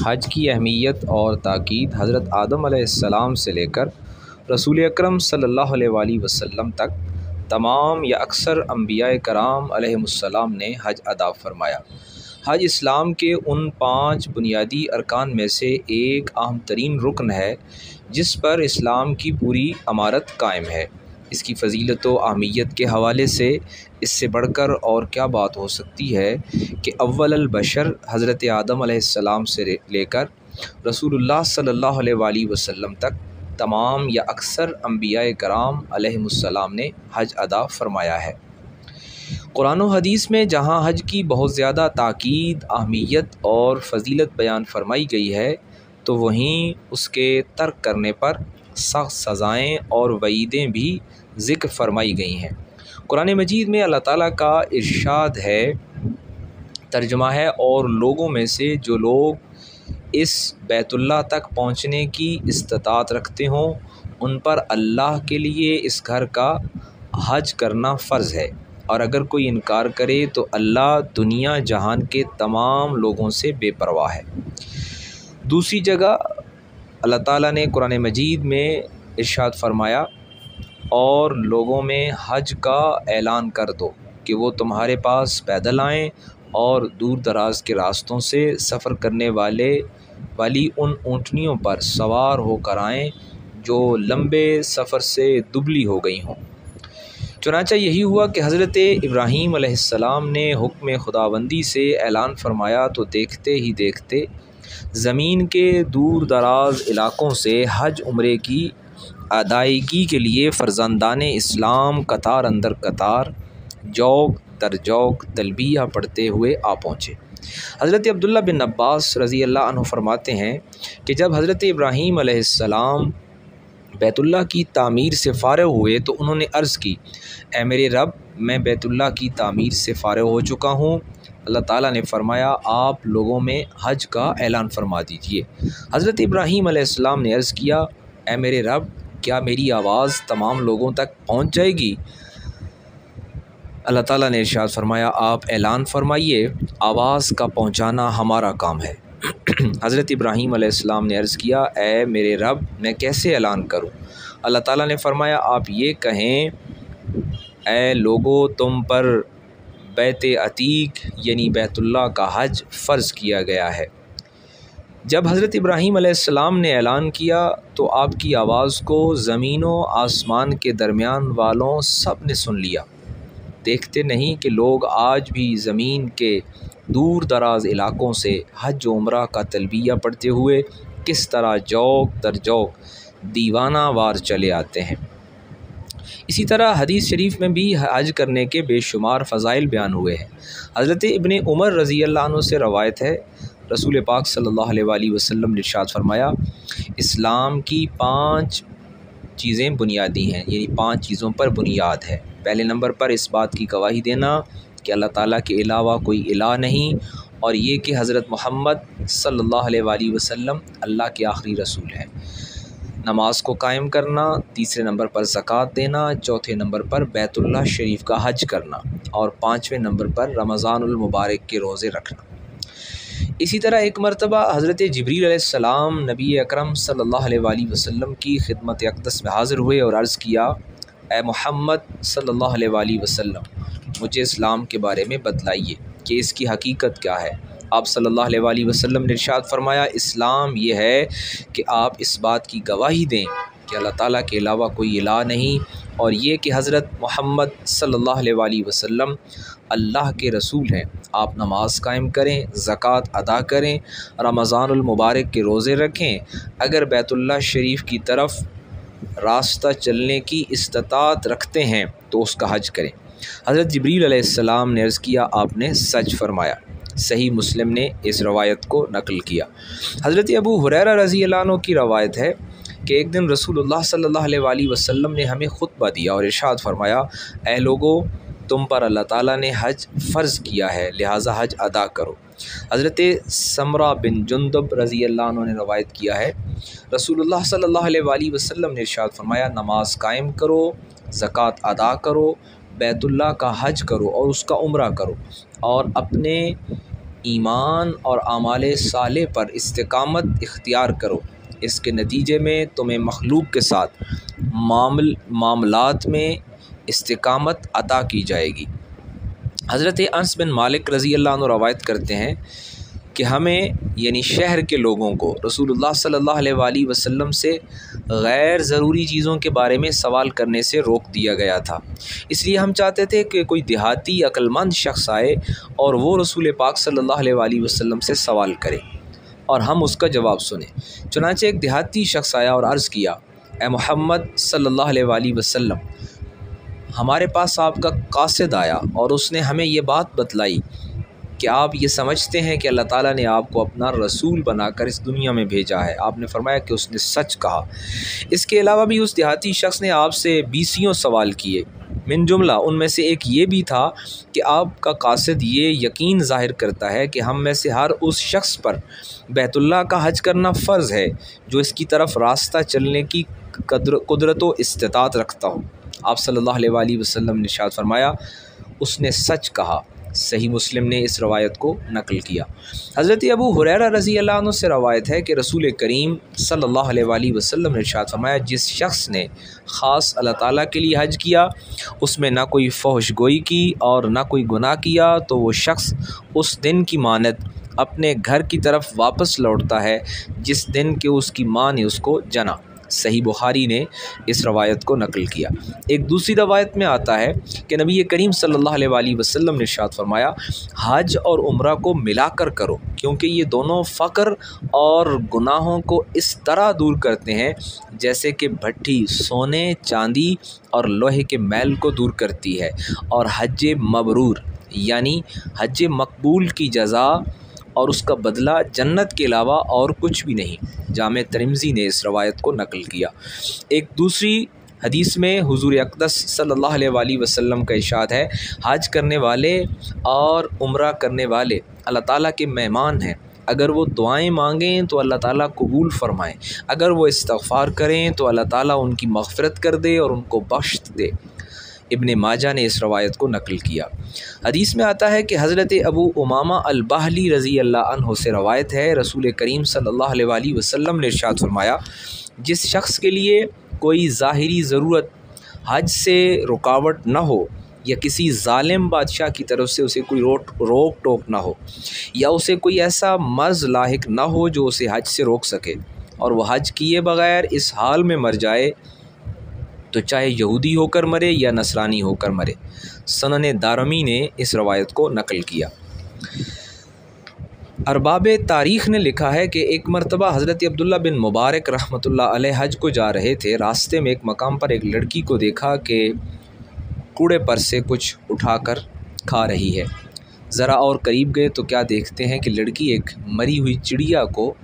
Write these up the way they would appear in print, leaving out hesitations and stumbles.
हज की अहमियत और ताकीद हज़रत आदम अलैहिस्सलाम से लेकर रसूल अकरम सल्लल्लाहु अलैहि वसल्लम तक तमाम या अक्सर अंबियाए कराम अलैहिमुस्सलाम ने हज अदा फरमाया। हज इस्लाम के उन 5 बुनियादी अरकान में से एक अहम तरीन रुकन है जिस पर इस्लाम की पूरी अमारत कायम है। इसकी फ़जीलत व अहमियत के हवाले से इससे बढ़कर और क्या बात हो सकती है कि अव्वल अल बशर हज़रत आदम अलैहिस्सलाम से लेकर रसूलुल्लाह सल्लल्लाहु अलैहि वसल्लम तक तमाम या अक्सर अंबियाए कराम अलैहिमुस्सलाम ने हज अदा फ़रमाया है। कुरान व हदीस में जहाँ हज की बहुत ज़्यादा ताकीद, अहमियत और फ़जीलत बयान फरमाई गई है तो वहीं उसके तर्क करने पर सख्त सज़ाएँ और वईदें भी ज़िक्र फरमाई गई हैं। कुरान मजीद में अल्लाह ताला का इरशाद है, तर्जुमा है, और लोगों में से जो लोग इस बैतुल्लाह तक पहुँचने की इस्तिताअत रखते हों उन पर अल्लाह के लिए इस घर का हज करना फ़र्ज़ है, और अगर कोई इनकार करे तो अल्लाह दुनिया जहान के तमाम लोगों से बेपरवाह है। दूसरी जगह अल्लाह ताला ने कुरान मजीद में इरशाद फरमाया, और लोगों में हज का ऐलान कर दो कि वो तुम्हारे पास पैदल आएँ और दूर दराज के रास्तों से सफ़र करने वाली उन ऊँटनियों पर सवार होकर आएँ जो लंबे सफ़र से दुबली हो गई हों। चुनांचे यही हुआ कि हज़रत इब्राहीम अलैहिस्सलाम ने हुक्म खुदाबंदी से ऐलान फरमाया तो देखते ही देखते ज़मीन के दूर दराज इलाक़ों से हज उम्रे की अदायगी के लिए फ़र्ज़ंदान इस्लाम कतार अंदर कतार, जौक दर जौक तलबिया पढ़ते हुए आ पहुँचे। हज़रत अब्दुल्ला बिन अब्बास रज़ी अल्लाह अन्हु फरमाते हैं कि जब हज़रत इब्राहीम अलैहिस्सलाम बैतुल्लाह की तामीर से फ़ारिग़ हुए तो उन्होंने अर्ज़ की, ऐ मेरे रब, मैं बैतुल्लाह की तामीर से फ़ारिग़ हो चुका हूँ। अल्लाह ताला ने फ़रमाया, आप लोगों में हज का ऐलान फरमा दीजिए। हज़रत इब्राहीम अलैहिस्सलाम ने अर्ज़ किया, ऐ मेरे रब, क्या मेरी आवाज़ तमाम लोगों तक पहुँच जाएगी? अल्लाह ताला ने इरशाद फरमाया, आप ऐलान फरमाइए, आवाज़ का पहुँचाना हमारा काम है। हज़रत इब्राहीम अलैहिस्सलाम ने अर्ज़ किया, ऐ मेरे रब, मैं कैसे ऐलान करूँ? अल्लाह ताला ने फ़रमाया, आप ये कहें, ऐ लोगो, तुम पर बैत अतीक यानी बैतुल्लाह का हज फ़र्ज़ किया गया है। जब हज़रत इब्राहीम अलैहिस्सलाम ने ऐलान किया तो आपकी आवाज़ को ज़मीन व आसमान के दरमियान वालों सब ने सुन लिया। देखते नहीं कि लोग आज भी ज़मीन के दूर दराज इलाक़ों से हज उम्रा का तलबिया पढ़ते हुए किस तरह जौक दर जौक दीवाना वार चले आते हैं। इसी तरह हदीस शरीफ में भी हज करने के बेशुमार फ़ज़ाइल बयान हुए हैं। हज़रत इब्ने उमर रज़ी अल्लाह अन्हु से रवायत है, रसूल पाक सल्लल्लाहु अलैहि वसल्लम ने इरशाद फरमाया, इस्लाम की 5 चीज़ें बुनियादी हैं, यानी 5 चीज़ों पर बुनियाद है। पहले नंबर पर इस बात की गवाही देना कि अल्लाह ताला के अलावा कोई इलाह नहीं, और ये कि हज़रत मोहम्मद सल्लल्लाहु अलैहि वसल्लम अल्लाह के आखिरी रसूल हैं। नमाज को कायम करना, तीसरे नंबर पर ज़कात देना, चौथे नंबर पर बैतुल्लाह शरीफ का हज करना, और 5वें नंबर पर रमज़ानुल मुबारक के रोज़े रखना। इसी तरह एक मरतबा हज़रत जिब्रील अलैहिस्सलाम नबी अकरम सल्लल्लाहु अलैहि वसल्लम की खिदमत अक़दस में हाज़िर हुए और अर्ज़ किया, ए मोहम्मद सल्लल्लाहु अलैहि वसल्लम, मुझे इस्लाम के बारे में बतलाइए कि इसकी हकीकत क्या है। आप सल्लल्लाहु अलैहि वसल्लम ने इरशाद फरमाया, इस्लाम ये है कि आप इस बात की गवाही दें कि अल्लाह ताला के अलावा कोई इलाह नहीं, और ये कि हज़रत मोहम्मद सल्लल्लाहु अलैहि वसल्लम अल्लाह के रसूल हैं। आप नमाज कायम करें, ज़कात अदा करें, रमज़ानुल मुबारक के रोज़े रखें, अगर बैतुल्लाह शरीफ की तरफ़ रास्ता चलने की इस्तिताअत रखते हैं तो उसका हज करें। हज़रत जिब्रील अलैहिस्सलाम ने अर्ज़ किया, आपने सच फरमाया। सही मुस्लिम ने इस रवायत को नकल किया। हज़रत अबू हुरैरा रज़ी अल्लाह अन्हु की रवायत है कि एक दिन रसूलुल्लाह सल्लल्लाहु अलैहि वसल्लम ने हमें खुतबा दिया और इरशाद फरमाया, ऐ लोगो, तुम पर अल्लाह ताला ने हज फ़र्ज़ किया है, लिहाजा हज अदा करो। हज़रत समरा बिन जुंदब रज़ी अल्लाह अन्हु ने रवायत किया है, रसूलुल्लाह सल्लल्लाहु अलैहि वसल्लम ने इरशाद फरमाया, नमाज कायम करो, ज़कात अदा करो, बैतुल्लाह का हज करो और उसका उम्रा करो, और अपने ईमान और आमाल साले पर इस्तिकामत इख्तियार करो, इसके नतीजे में तुम्हें मखलूक के साथ मामलात में इस्तिकामत अता की जाएगी। हज़रत अनस बिन मालिक रज़ी अल्लाह अन्हु रवायत करते हैं कि हमें यानी शहर के लोगों को रसूलुल्लाह सल्लल्लाहु अलैहि वसल्लम से गैर ज़रूरी चीज़ों के बारे में सवाल करने से रोक दिया गया था। इसलिए हम चाहते थे कि कोई देहाती अक्लमंद शख्स आए और वो रसूल पाक सल्लल्लाहु अलैहि वसल्लम से सवाल करे और हम उसका जवाब सुने। चुनांचे एक देहाती शख्स आया और अर्ज़ किया, ए मोहम्मद सल्लल्लाहु अलैहि वसल्लम, हमारे पास आपका कासिद आया और उसने हमें ये बात बतलाई कि आप ये समझते हैं कि अल्लाह ताला ने आपको अपना रसूल बनाकर इस दुनिया में भेजा है। आपने फरमाया कि उसने सच कहा। इसके अलावा भी उस देहाती शख्स ने आपसे 20 सवाल किए। मिन जुमला उनमें से एक ये भी था कि आपका कासिद ये यकीन ज़ाहिर करता है कि हम में से हर उस शख्स पर बैतुल्लाह का हज करना फ़र्ज़ है जो इसकी तरफ रास्ता चलने की कुदरत व इस्तिताअत रखता हो। आप सल्लल्लाहु अलैहि वसल्लम ने इरशाद फरमाया, उसने सच कहा। सही मुस्लिम ने इस रवायत को नकल किया। हज़रत अबू हुरैरा रज़ी अल्लाह अन्हु से रवायत है कि रसूल करीम सल्लल्लाहु अलैहि वसल्लम ने इरशाद फरमाया, जिस शख्स ने ख़ास अल्लाह ताला के लिए हज किया, उसमें ना कोई फहश गोई की और ना कोई गुनाह किया, तो वो शख्स उस दिन की मानद अपने घर की तरफ वापस लौटता है जिस दिन के उसकी माँ ने उसको जना। सही बुखारी ने इस रवायत को नकल किया। एक दूसरी रवायत में आता है कि नबी करीम सल्लल्लाहु अलैहि वसल्लम ने इरशाद फरमाया, हज और उम्रा को मिलाकर करो, क्योंकि ये दोनों फ़क्र और गुनाहों को इस तरह दूर करते हैं जैसे कि भट्ठी सोने, चांदी और लोहे के मैल को दूर करती है। और हज मबरूर यानी हज मकबूल की जज़ा और उसका बदला जन्नत के अलावा और कुछ भी नहीं। जामे तिरमिज़ी ने इस रवायत को नकल किया। एक दूसरी हदीस में हुज़ूर अक़दस सल्लल्लाहु अलैहि वसल्लम का इरशाद है, हज करने वाले और उम्रा करने वाले अल्लाह ताला के मेहमान हैं। अगर वो दुआएं मांगें तो अल्लाह ताला कबूल फ़रमाएँ, अगर वो इस्तग़फ़ार करें तो अल्लाह ताला उनकी मग़फ़िरत कर दे और उनको बख्श दे। इब्ने माजा ने इस रवायत को नकल किया। हदीस में आता है कि हज़रत अबू उमामा अल-बाहली रज़ी अल्लाह अन्हु से रवायत है, रसूल करीम सल्लल्लाहु अलैहि वसल्लम ने इरशाद फरमाया, जिस शख्स के लिए कोई ज़ाहिरी ज़रूरत हज से रुकावट न हो या किसी ज़ालिम बादशाह की तरफ से उसे कोई रोक टोक ना हो या उसे कोई ऐसा मर्ज़ लाहिक ना हो जो उसे हज से रोक सके और वह हज किए बग़ैर इस हाल में मर जाए तो चाहे यहूदी होकर मरे या नसरानी होकर मरे। सनन दारमी ने इस रवायत को नकल किया। अरबाब तारीख़ ने लिखा है कि एक मरतबा हज़रत अब्दुल्ला बिन मुबारक रहमतुल्लाह अलैह हज को जा रहे थे। रास्ते में एक मकाम पर एक लड़की को देखा कि कूड़े पर से कुछ उठाकर खा रही है। ज़रा और करीब गए तो क्या देखते हैं कि लड़की एक मरी हुई चिड़िया को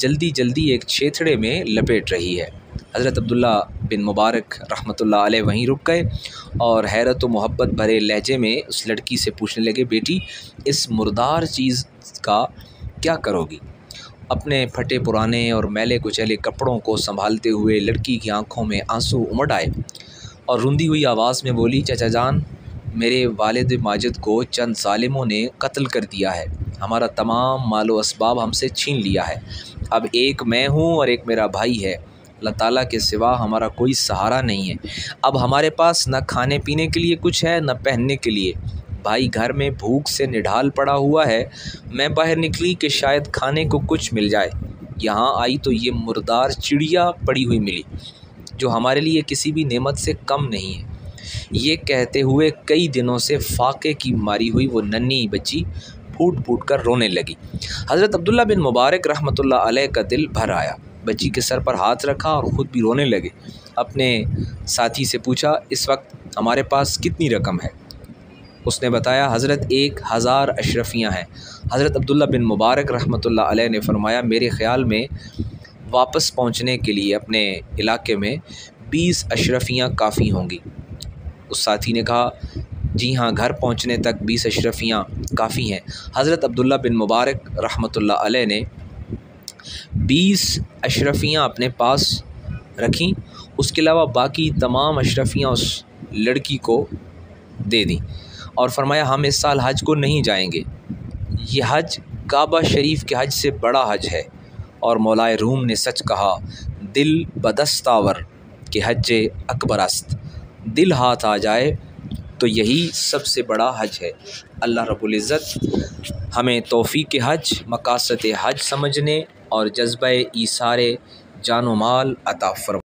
जल्दी जल्दी एक छेथड़े में लपेट रही है। हज़रत अब्दुल्ला बिन मुबारक रहमतुल्लाह अलैह वहीं रुक गए और हैरत व मोहब्बत भरे लहजे में उस लड़की से पूछने लगे, बेटी इस मुर्दार चीज़ का क्या करोगी? अपने फटे पुराने और मैले कुचैले कपड़ों को संभालते हुए लड़की की आंखों में आंसू उमड़ आए और रुंधी हुई आवाज़ में बोली, चाचा जान, मेरे वालिद माजिद को चंद ज़ालिमों ने कत्ल कर दिया है, हमारा तमाम मालो असबाब हमसे छीन लिया है। अब एक मैं हूँ और एक मेरा भाई है। अल्लाह ताला के सिवा हमारा कोई सहारा नहीं है। अब हमारे पास न खाने पीने के लिए कुछ है न पहनने के लिए। भाई घर में भूख से निढाल पड़ा हुआ है। मैं बाहर निकली कि शायद खाने को कुछ मिल जाए। यहाँ आई तो ये मुर्दार चिड़िया पड़ी हुई मिली जो हमारे लिए किसी भी नेमत से कम नहीं है। ये कहते हुए कई दिनों से फाके की मारी हुई वो नन्ही बच्ची फूट फूट कर रोने लगी। हज़रत अब्दुल्ला बिन मुबारक रहमतुल्लाह अलैह का दिल भर आया। बच्ची के सर पर हाथ रखा और ख़ुद भी रोने लगे। अपने साथी से पूछा, इस वक्त हमारे पास कितनी रकम है? उसने बताया, हज़रत 1000 अशरफियाँ हैं। हज़रत अब्दुल्ला बिन मुबारक रहमतुल्लाह अलैह ने फरमाया, मेरे ख़्याल में वापस पहुँचने के लिए अपने इलाके में 20 अशरफियाँ काफ़ी होंगी। उस साथी ने कहा, जी हाँ, घर पहुँचने तक 20 अशरफियाँ काफ़ी हैं। हज़रत अब्दुल्ला बिन मुबारक रहमतुल्लाह अलैह ने 20 अशरफियाँ अपने पास रखीं। उसके अलावा बाकी तमाम अशरफियाँ उस लड़की को दे दी और फरमाया, हम इस साल हज को नहीं जाएंगे। ये हज काबा शरीफ के हज से बड़ा हज है। और मौलाए रूम ने सच कहा, दिल बदस्तावर के हज अकबर अस्त। दिल हाथ आ जाए तो यही सबसे बड़ा हज है। अल्लाह रब्बुल इज़्ज़त हमें तौफ़ीक़ हज, मकासद हज समझने और जज्बे ईसारे जान व माल अता फरमाए।